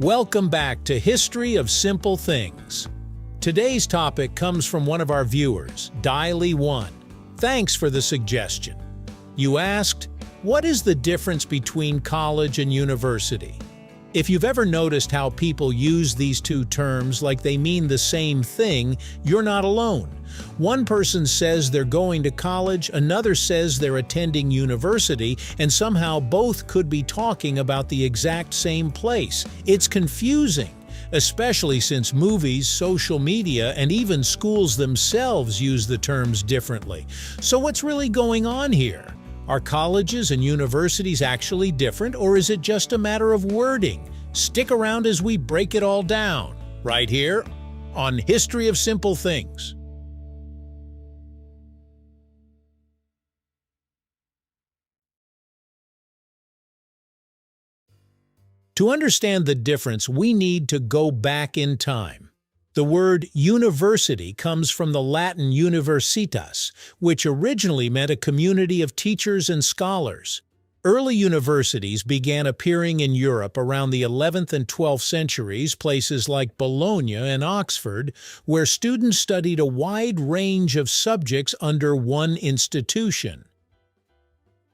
Welcome back to History of Simple Things. Today's topic comes from one of our viewers, Diley1. Thanks for the suggestion. You asked, what is the difference between college and university? If you've ever noticed how people use these two terms like they mean the same thing, you're not alone. One person says they're going to college, another says they're attending university, and somehow both could be talking about the exact same place. It's confusing, especially since movies, social media, and even schools themselves use the terms differently. So what's really going on here? Are colleges and universities actually different, or is it just a matter of wording? Stick around as we break it all down, right here on History of Simple Things. To understand the difference, we need to go back in time. The word university comes from the Latin universitas, which originally meant a community of teachers and scholars. Early universities began appearing in Europe around the 11th and 12th centuries, places like Bologna and Oxford, where students studied a wide range of subjects under one institution.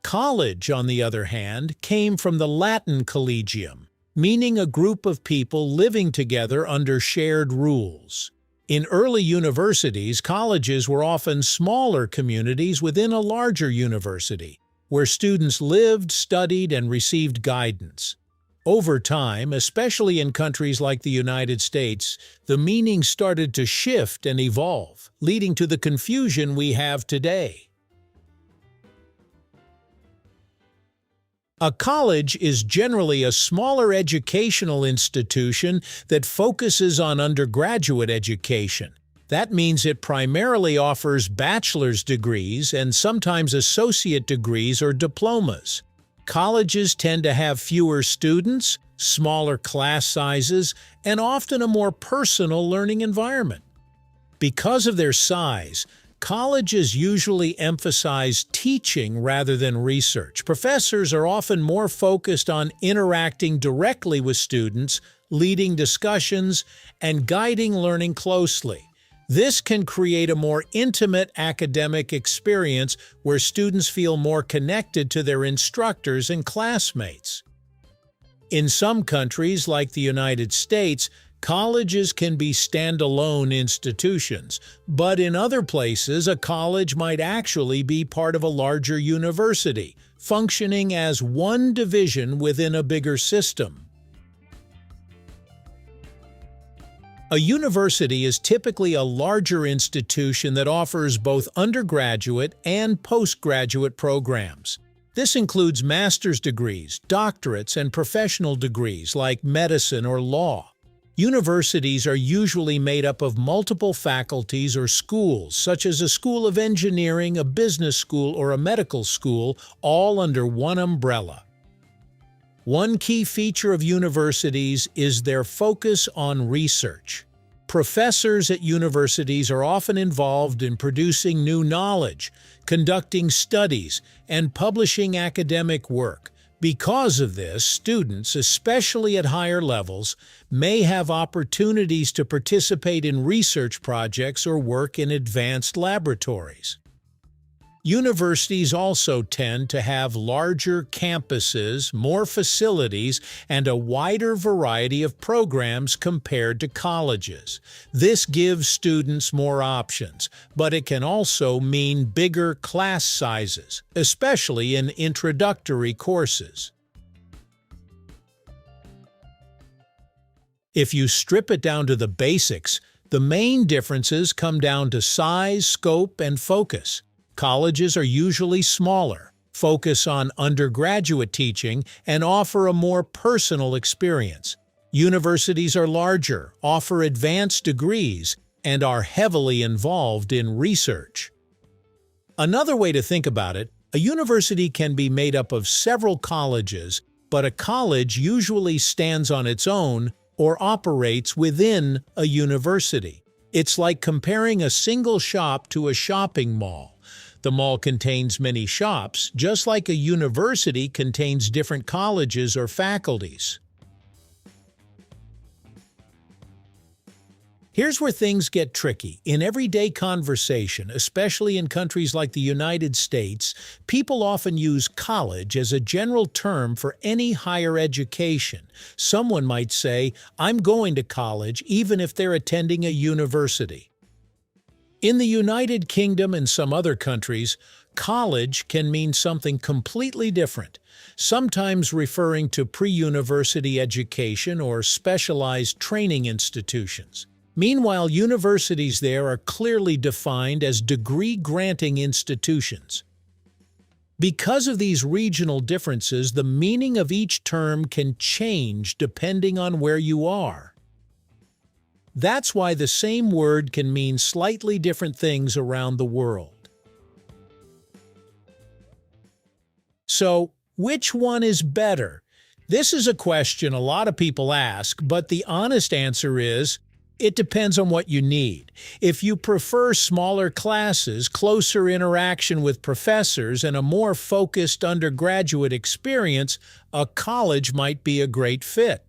College, on the other hand, came from the Latin collegium, meaning a group of people living together under shared rules. In early universities, colleges were often smaller communities within a larger university, where students lived, studied, and received guidance. Over time, especially in countries like the United States, the meaning started to shift and evolve, leading to the confusion we have today. A college is generally a smaller educational institution that focuses on undergraduate education. That means it primarily offers bachelor's degrees and sometimes associate degrees or diplomas. Colleges tend to have fewer students, smaller class sizes, and often a more personal learning environment. Because of their size, colleges usually emphasize teaching rather than research. Professors are often more focused on interacting directly with students, leading discussions, and guiding learning closely. This can create a more intimate academic experience where students feel more connected to their instructors and classmates. In some countries, like the United States, colleges can be standalone institutions, but in other places, a college might actually be part of a larger university, functioning as one division within a bigger system. A university is typically a larger institution that offers both undergraduate and postgraduate programs. This includes master's degrees, doctorates, and professional degrees like medicine or law. Universities are usually made up of multiple faculties or schools, such as a school of engineering, a business school, or a medical school, all under one umbrella. One key feature of universities is their focus on research. Professors at universities are often involved in producing new knowledge, conducting studies, and publishing academic work. Because of this, students, especially at higher levels, may have opportunities to participate in research projects or work in advanced laboratories. Universities also tend to have larger campuses, more facilities, and a wider variety of programs compared to colleges. This gives students more options, but it can also mean bigger class sizes, especially in introductory courses. If you strip it down to the basics, the main differences come down to size, scope, and focus. Colleges are usually smaller, focus on undergraduate teaching, and offer a more personal experience. Universities are larger, offer advanced degrees, and are heavily involved in research. Another way to think about it, a university can be made up of several colleges, but a college usually stands on its own or operates within a university. It's like comparing a single shop to a shopping mall. The mall contains many shops, just like a university contains different colleges or faculties. Here's where things get tricky. In everyday conversation, especially in countries like the United States, people often use college as a general term for any higher education. Someone might say, "I'm going to college," even if they're attending a university. In the United Kingdom and some other countries, college can mean something completely different, sometimes referring to pre-university education or specialized training institutions. Meanwhile, universities there are clearly defined as degree-granting institutions. Because of these regional differences, the meaning of each term can change depending on where you are. That's why the same word can mean slightly different things around the world. So, which one is better? This is a question a lot of people ask, but the honest answer is, it depends on what you need. If you prefer smaller classes, closer interaction with professors, and a more focused undergraduate experience, a college might be a great fit.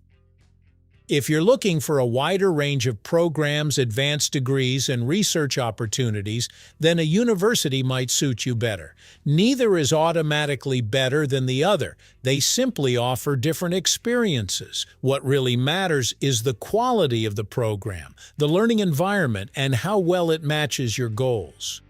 If you're looking for a wider range of programs, advanced degrees, and research opportunities, then a university might suit you better. Neither is automatically better than the other. They simply offer different experiences. What really matters is the quality of the program, the learning environment, and how well it matches your goals.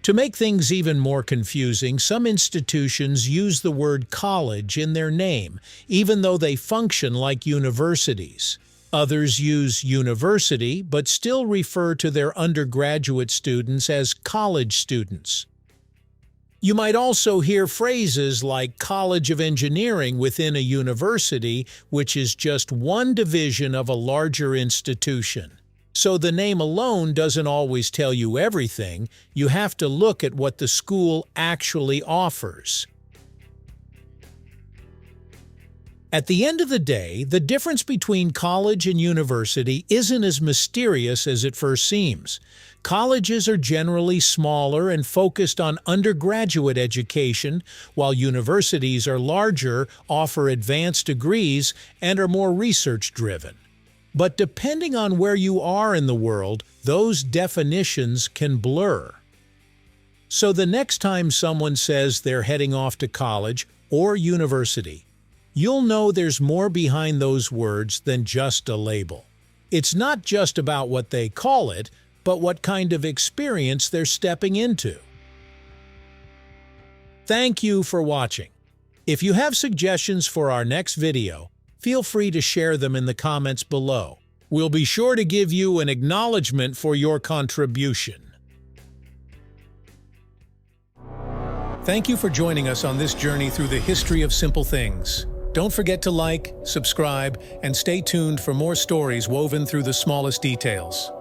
To make things even more confusing, some institutions use the word college in their name, even though they function like universities. Others use university, but still refer to their undergraduate students as college students. You might also hear phrases like College of Engineering within a university, which is just one division of a larger institution. So the name alone doesn't always tell you everything. You have to look at what the school actually offers. At the end of the day, the difference between college and university isn't as mysterious as it first seems. Colleges are generally smaller and focused on undergraduate education, while universities are larger, offer advanced degrees, and are more research-driven. But depending on where you are in the world, those definitions can blur. So the next time someone says they're heading off to college or university, you'll know there's more behind those words than just a label. It's not just about what they call it, but what kind of experience they're stepping into. Thank you for watching. If you have suggestions for our next video, feel free to share them in the comments below. We'll be sure to give you an acknowledgement for your contribution. Thank you for joining us on this journey through the history of simple things. Don't forget to like, subscribe, and stay tuned for more stories woven through the smallest details.